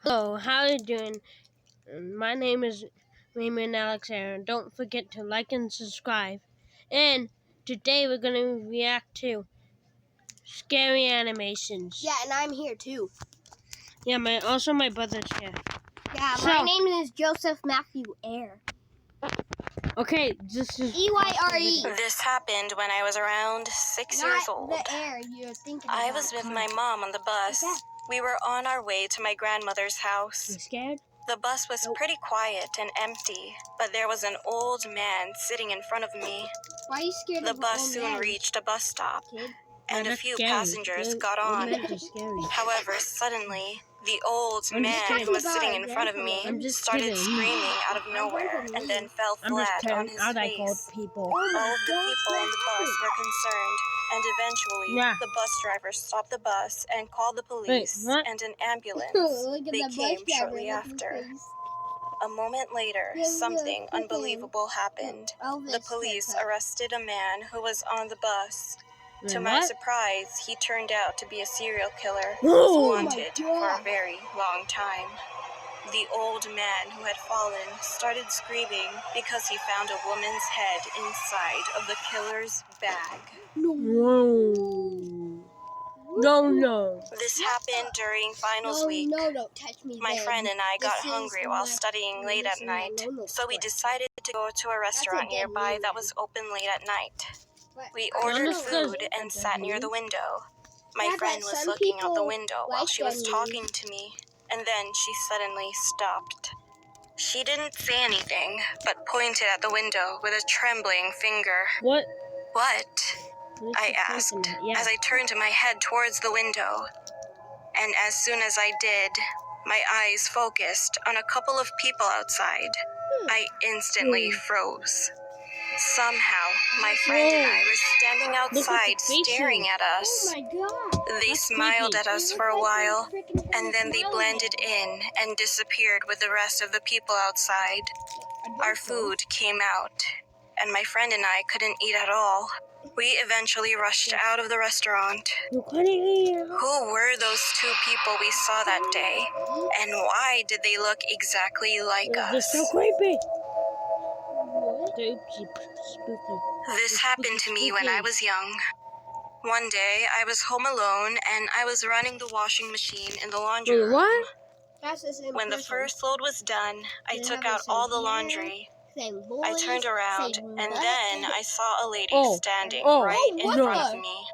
Hello, how are you doing? My name is Raymond Alexander. Don't forget to like and subscribe. And today we're going to react to scary animations. Yeah, and I'm here too. Yeah, my brother's here. Yeah, my name is Joseph Matthew Eyre. Okay, this is E-Y-R-E. This happened when I was around 6 years old. Not the Eyre you're thinking about. I was with my mom on the bus. We were on our way to my grandmother's house. You scared? The bus was pretty quiet and empty, but there was an old man sitting in front of me. Why are you scared The of bus old soon man, reached a bus stop, kid? and a few passengers got on. However, suddenly, the old man who was sitting in front of me started screaming out of nowhere and then fell flat on his face. People. All of the people on the bus were concerned, and eventually the bus driver stopped the bus and called the police and an ambulance. They came shortly after. A moment later, something unbelievable happened. The police arrested a man who was on the bus. To my surprise, he turned out to be a serial killer who was wanted for a very long time. The old man who had fallen started screaming because he found a woman's head inside of the killer's bag. No. This happened during finals week. No, don't touch me. My friend and I got hungry while studying late at night, so we decided to go to a restaurant nearby that was open late at night. We ordered food and sat near the window. My friend was looking out the window while she was talking to me, and then she suddenly stopped. She didn't say anything, but pointed at the window with a trembling finger. What? What? I asked, as I turned my head towards the window. And as soon as I did, my eyes focused on a couple of people outside. I instantly froze. Somehow, my friend and I were standing outside staring at us. Oh my God. They smiled at us for a while, and then they blended in and disappeared with the rest of the people outside. Our food came out, and my friend and I couldn't eat at all. We eventually rushed out of the restaurant. Who were those two people we saw that day? And why did they look exactly like us? This is so creepy. This happened to me when I was young. One day, I was home alone, and I was running the washing machine in the laundry room. What? When the first load was done, I took out all the laundry. I turned around, and then I saw a lady standing right in front of me.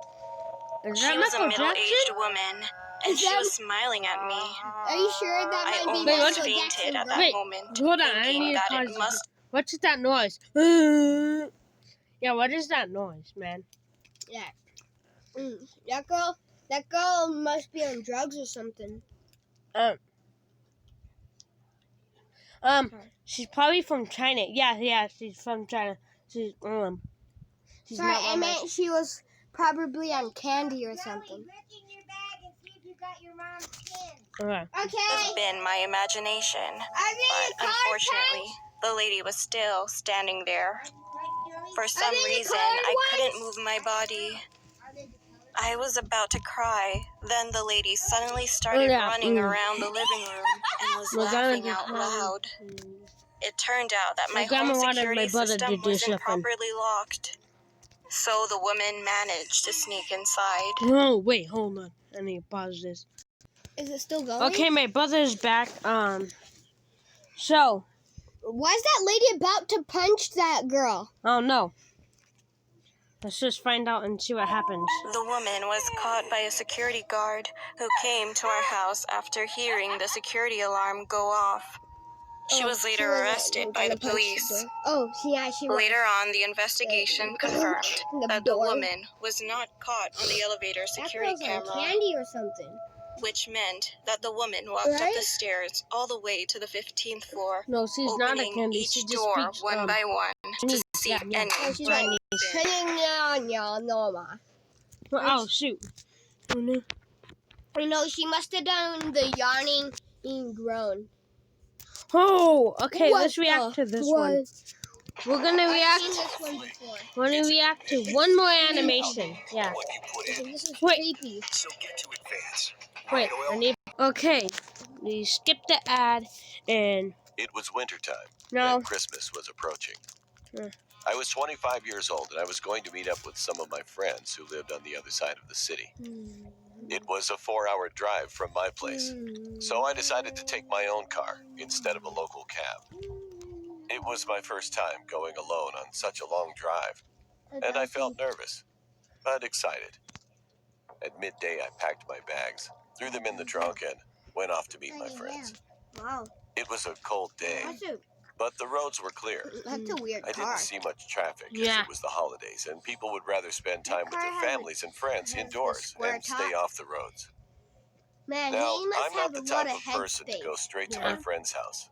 She was a middle-aged woman, and she was smiling at me. Are you sure that I might be almost Michael fainted Jackson, at bro? that moment, Hold on, I thinking need that to it must. What's that noise? Yeah, what is that noise, man? Yeah. That girl must be on drugs or something. She's probably from China. Yeah, she's from China. She's Sorry, not I meant she was probably on candy or something. Okay. It's been my imagination, but unfortunately, the lady was still standing there. For some reason, I couldn't move my body. I was about to cry. Then the lady suddenly started running around the living room and was laughing out loud. It turned out that my home security system was improperly locked. So the woman managed to sneak inside. Oh, wait, hold on. I need to pause this. Is it still going? Okay, my brother's back. So. Why is that lady about to punch that girl? Oh, no. Let's just find out and see what happens. The woman was caught by a security guard who came to our house after hearing the security alarm go off. She was later arrested by the police. She was. Later on, the investigation confirmed that the woman was not caught on the elevator security camera, candy or something. which meant that the woman walked up the stairs all the way to the 15th floor, No, she's not a opening candy. each She just door speaks one by one to see if any She's were like, open. Oh, shoot. Oh, no. No, she must have done the yawning and groan. Oh, okay, let's react to this one. We're gonna react. We're gonna react to one more animation. Yeah. This is creepy. Wait, I need. Okay, we skip the ad, and it was wintertime, no. and Christmas was approaching. Yeah. I was 25 years old, and I was going to meet up with some of my friends who lived on the other side of the city. It was a 4-hour drive from my place, so I decided to take my own car instead of a local cab. It was my first time going alone on such a long drive, and I felt nervous, but excited. At midday, I packed my bags, threw them in the trunk, and went off to meet my friends. Wow. It was a cold day, but the roads were clear. That's a weird car. I didn't see much traffic as it was the holidays, and people would rather spend time with their families and friends indoors and stay off the roads. Man, Now, he must I'm have not the a lot type of of person to go straight to my friend's house.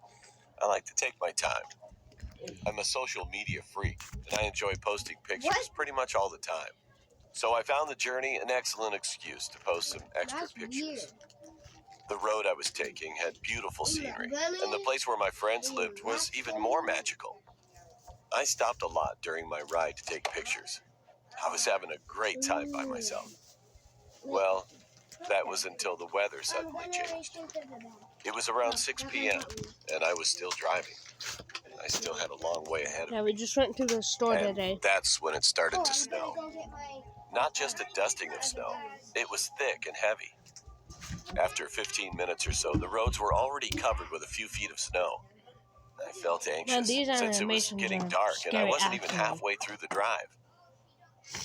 I like to take my time. I'm a social media freak, and I enjoy posting pictures pretty much all the time. So I found the journey an excellent excuse to post some extra pictures. Weird. The road I was taking had beautiful scenery, and the place where my friends lived was even more magical. I stopped a lot during my ride to take pictures. I was having a great time by myself. Well, that was until the weather suddenly changed. It was around 6 p.m., and I was still driving. I still had a long way ahead of me. Yeah, we just went to the store today. And that's when it started to snow. Not just a dusting of snow, it was thick and heavy. After 15 minutes or so, the roads were already covered with a few feet of snow. I felt anxious since it was getting dark and I wasn't even halfway through the drive.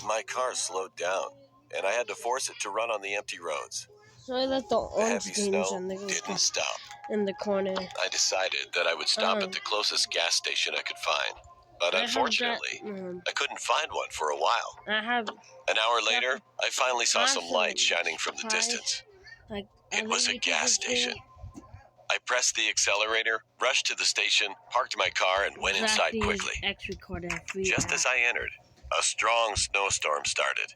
My car slowed down, and I had to force it to run on the empty roads. So I left the orange heavy things snow in the didn't stop. In the corner. I decided that I would stop at the closest gas station I could find. But unfortunately, I couldn't find one for a while. An hour later, I finally saw some lights shining from the distance. It was a gas station. I pressed the accelerator, rushed to the station, parked my car, and went inside quickly. Just as I entered, a strong snowstorm started.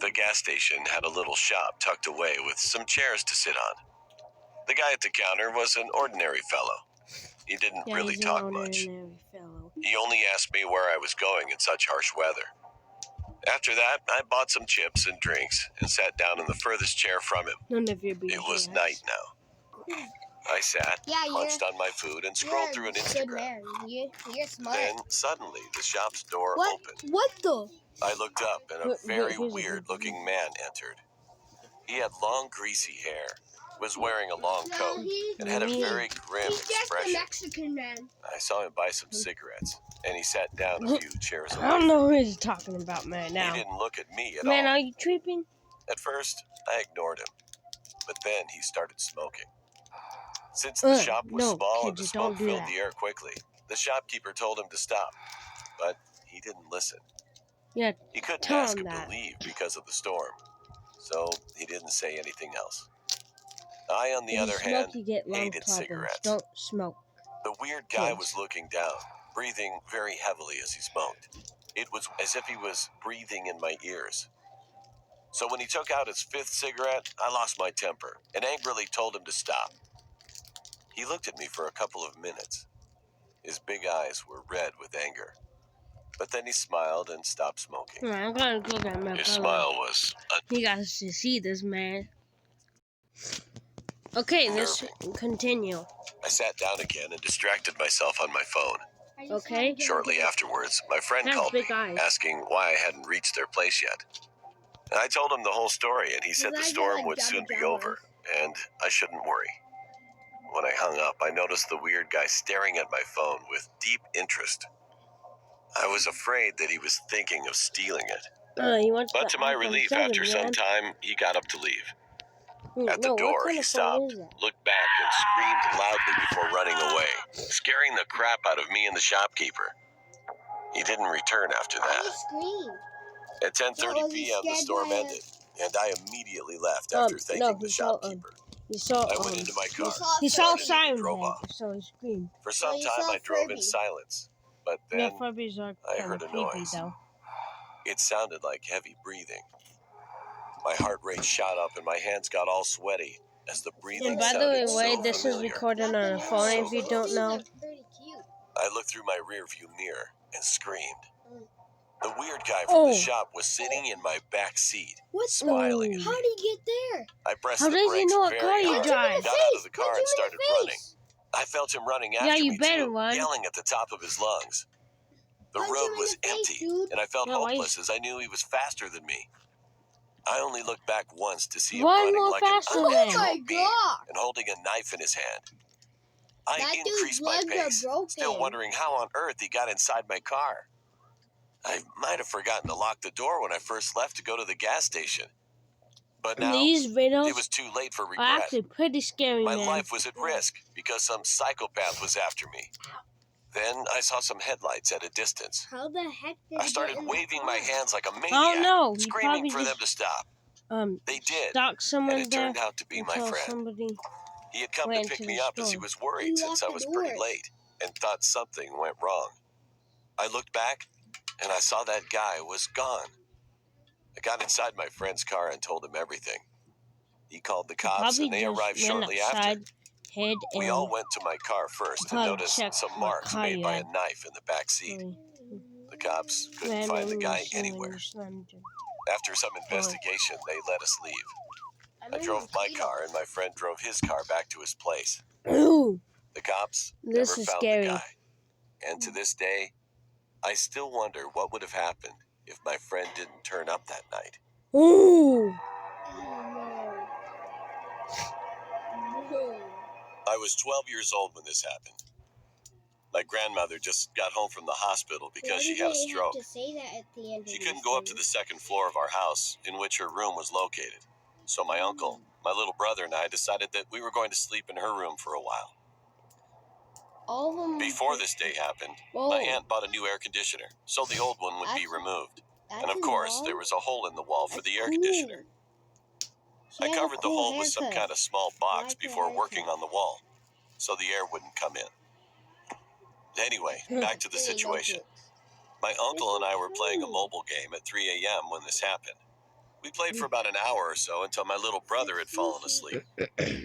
The gas station had a little shop tucked away with some chairs to sit on. The guy at the counter was an ordinary fellow. He didn't really talk much. He only asked me where I was going in such harsh weather. After that, I bought some chips and drinks and sat down in the furthest chair from him. It was night now. I sat, munched on my food, and scrolled through an Instagram. You're smart. Then, suddenly, the shop's door opened. What the? I looked up, and a very weird-looking man entered. He had long, greasy hair, was wearing a long coat, and had a very grim expression. He's just a Mexican man. I saw him buy some cigarettes, and he sat down a few chairs away. I don't know who he's talking about, man. Now he didn't look at me at all. Man, are you tripping? At first, I ignored him, but then he started smoking. Since the shop was small and the smoke filled the air quickly, the shopkeeper told him to stop, but he didn't listen. Yeah, he couldn't ask him to leave because of the storm, so he didn't say anything else. I, on the other hand, hated cigarettes. Don't smoke. The weird guy was looking down, breathing very heavily as he smoked. It was as if he was breathing in my ears. So when he took out his 5th cigarette, I lost my temper and angrily told him to stop. He looked at me for a couple of minutes. His big eyes were red with anger. But then he smiled and stopped smoking. I'm gonna go get my His smile was he got to see this, man. Okay, let's continue. I sat down again and distracted myself on my phone. Okay. Shortly afterwards, my friend called me, asking why I hadn't reached their place yet. And I told him the whole story, and he said the storm would soon be over, and I shouldn't worry. When I hung up, I noticed the weird guy staring at my phone with deep interest. I was afraid that he was thinking of stealing it. But to my relief, after some time, he got up to leave. At the door, he stopped, looked back, and screamed loudly before running away, scaring the crap out of me and the shopkeeper. He didn't return after that. At 10:30 p.m., the storm ended, and I immediately left after thanking the shopkeeper. I went into my car. He saw sirens, so he screamed. For some time, I drove in silence, but then I heard a noise. It sounded like heavy breathing. My heart rate shot up and my hands got all sweaty as the breathing And by the way, so this familiar. is recorded on a phone if you don't know. I looked through my rear view mirror and screamed. The weird guy from the shop was sitting in my back seat, smiling at me. How did he get there? I pressed How the does he brakes know what very car you hard, drive? got out of the car and started running. I felt him running after you me better too, run. yelling at the top of his lungs. The road was empty, and I felt hopeless as I knew he was faster than me. I only looked back once to see him Run running more like an faster unnatural then. being Oh my God. and holding a knife in his hand. I That dude's increased my legs are pace, broken. still wondering how on earth he got inside my car. I might have forgotten to lock the door when I first left to go to the gas station. But now, These videos it was too late for are regret. actually pretty scary, My man. life was at risk because some psychopath was after me. Then I saw some headlights at a distance. How the heck did I started waving my hands like a maniac, Oh no! He screaming probably for them just to stop. They did, stalked someone and it there turned out to be my until friend. somebody He had come to went pick to me the up as he store. was worried He since I locked was the pretty doors. late and thought something went wrong. I looked back, and I saw that guy was gone. I got inside my friend's car and told him everything. He called the cops, Probably and they just arrived went shortly after. outside, hid, We and all went to my car first and probably noticed checked some what marks car made you by a had. knife in the back seat. The cops couldn't Ran find the over guy someone anywhere. slammed him. After some investigation, they let us leave. I drove my car, and my friend drove his car back to his place. Ooh, The cops this never is found scary. the guy. And to this day, I still wonder what would have happened if my friend didn't turn up that night. Ooh. I was 12 years old when this happened. My grandmother just got home from the hospital because she had a stroke. She couldn't go up to the second floor of our house, in which her room was located. So my uncle, my little brother, and I decided that we were going to sleep in her room for a while. Before this day happened, my aunt bought a new air conditioner, so the old one would be removed. And of course, there was a hole in the wall for the air conditioner. I covered the hole with some kind of small box before working on the wall, so the air wouldn't come in. Anyway, back to the situation. My uncle and I were playing a mobile game at 3 a.m. when this happened. We played for about an hour or so until my little brother had fallen asleep.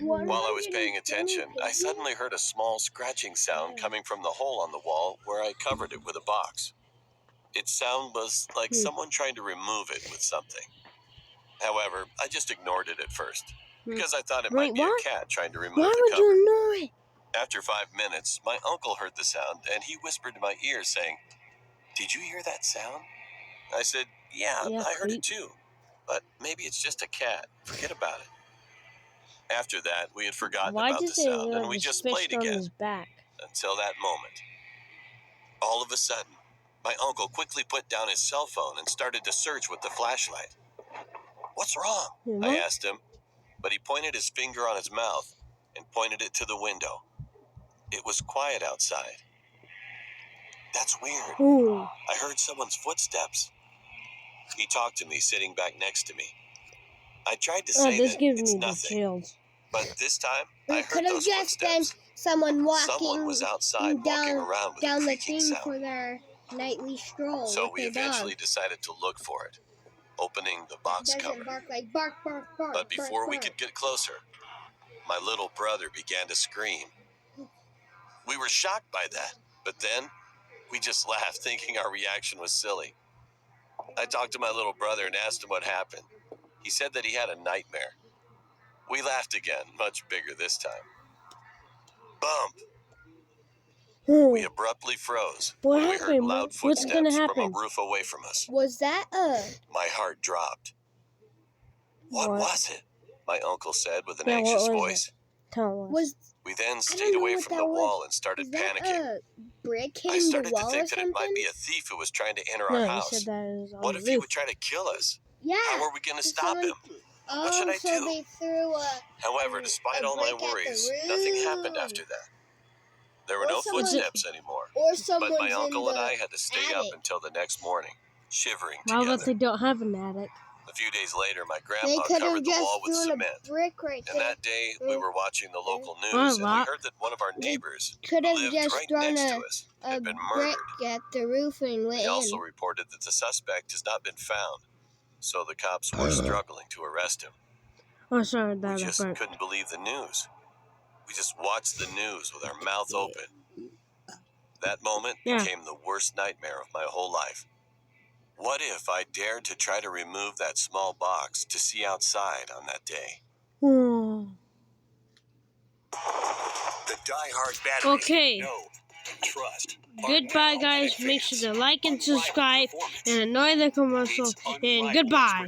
While I was paying attention, I suddenly heard a small scratching sound coming from the hole on the wall where I covered it with a box. Its sound was like someone trying to remove it with something. However, I just ignored it at first, because I thought it might be a cat trying to remove the Why would cover. you ignore it? After 5 minutes, my uncle heard the sound, and he whispered in my ear, saying, "Did you hear that sound?" I said, yeah, I heard it too. But maybe it's just a cat. Forget about it. After that, we had forgotten about the sound, and we just played again. Until that moment. All of a sudden, my uncle quickly put down his cell phone and started to search with the flashlight. "What's wrong?" I asked him, but he pointed his finger on his mouth and pointed it to the window. It was quiet outside. "That's weird. Ooh. I heard someone's footsteps." He talked to me sitting back next to me. I tried to say This that gives it's me the nothing, chills. but this time I It heard could have those just been footsteps. someone walking Someone was outside walking around with down a the creaking thing sound. for their nightly stroll So with we their eventually dog. decided to look for it, opening the box Doesn't cover. bark like bark, bark, bark. But before we bark. could get closer, my little brother began to scream. We were shocked by that, but then we just laughed, thinking our reaction was silly. I talked to my little brother and asked him what happened. He said that he had a nightmare. We laughed again, much bigger this time. Bump! We abruptly froze when we heard loud footsteps from a roof away from us. Was that My heart dropped. What was it? My uncle said with an Yeah, anxious what was voice. was We then I stayed don't know away what from that the was. wall and started Is that panicking. a brick I hitting the started to wall or think that it something? might be a thief who was trying to enter No, our he house. said that is on What the if he roof. would try to kill us? Yeah. How are we going to stop him? What should I so do? they threw However, despite all my brick at the worries, nothing happened roof. after that. There were Or no someone- footsteps anymore, Or but someone's my uncle in and I the had to stay up attic. until the next morning, shivering Why would together. they don't have an attic? A few days later, my They grandpa could have covered the just wall with thrown cement. a brick right And there. that day, we were watching the local news, Or a and we rock. heard that one of our neighbors, Could who have lived just right thrown next to us, a had been brick murdered. at the roof and went They also in. reported that the suspect has not been found, so the cops were struggling to arrest him. Oh, sorry, We that just burnt. couldn't believe the news. We just watched the news with our mouth open. That moment became the worst nightmare of my whole life. What if I dared to try to remove that small box to see outside on that day? The Die-Hard battery. Okay. Know and trust. Goodbye, guys. Make sure to like and subscribe and enjoy the commercial. And goodbye.